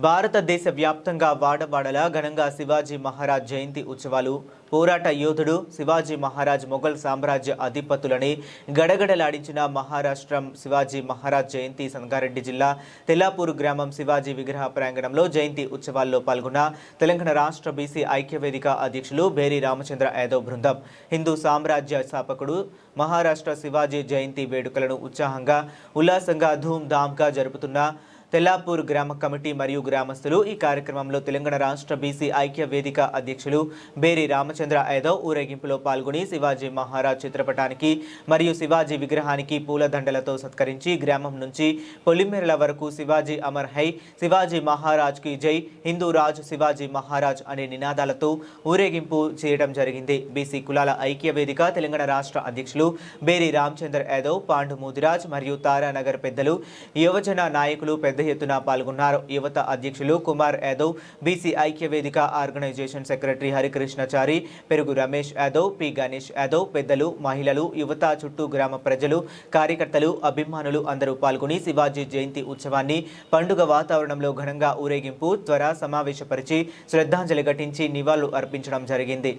భారతదేశ వ్యాప్తంగా వాడవాడలా ఘనంగా శివాజీ మహారాజ్ జయంతి ఉత్సవాలు పోరాట యోధుడు శివాజీ మహారాజ్ మొఘల్ సామ్రాజ్య అధిపతులని గడగడలాడించిన మహారాష్ట్రం శివాజీ మహారాజ్ జయంతి సంగారెడ్డి జిల్లా తెల్లాపూర్ గ్రామం శివాజీ విగ్రహ ప్రాంగణంలో జయంతి ఉత్సవాల్లో పాల్గొన్న తెలంగాణ రాష్ట్ర బీసీ ఐక్యవేదిక అధ్యక్షులు బేరి రామచంద్ర యాదవ్ బృందం హిందూ సామ్రాజ్య స్థాపకుడు మహారాష్ట్ర శివాజీ జయంతి వేడుకలను ఉత్సాహంగా ఉల్లాసంగా ధూమ్ధామ్గా జరుపుతున్న తెల్లాపూర్ గ్రామ కమిటీ మరియు గ్రామస్తులు ఈ కార్యక్రమంలో తెలంగాణ రాష్ట్ర బీసీ ఐక్య వేదిక అధ్యక్షులు బేరి రామచంద్ర యాదవ్ ఊరేగింపులో పాల్గొని శివాజీ మహారాజ్ చిత్రపటానికి మరియు శివాజీ విగ్రహానికి పూలదండలతో సత్కరించి గ్రామం నుంచి పొలిమేరల వరకు శివాజీ అమర్ హై శివాజీ మహారాజ్ కి జై హిందూ రాజ్ శివాజీ మహారాజ్ అనే నినాదాలతో ఊరేగింపు చేయడం జరిగింది. బీసీ కులాల ఐక్య వేదిక తెలంగాణ రాష్ట్ర అధ్యక్షులు బేరి రామచంద్ర యాదవ్ పాండు ముదిరాజ్ మరియు తారానగర్ పెద్దలు యువజన నాయకులు పెద్ద ఎత్తున పాల్గొన్నారు. యువత అధ్యక్షులు కుమార్ యాదవ్, బీసీ ఐక్య వేదిక ఆర్గనైజేషన్ సెక్రటరీ హరికృష్ణచారి, పెరుగు రమేష్ యాదవ్, పి గణేష్ యాదవ్, పెద్దలు, మహిళలు, యువత, చుట్టూ గ్రామ ప్రజలు, కార్యకర్తలు, అభిమానులు అందరూ పాల్గొని శివాజీ జయంతి ఉత్సవాన్ని పండుగ వాతావరణంలో ఘనంగా ఊరేగింపు ద్వారా సమావేశపరిచి శ్రద్ధాంజలి ఘటించి నివాళులు అర్పించడం జరిగింది.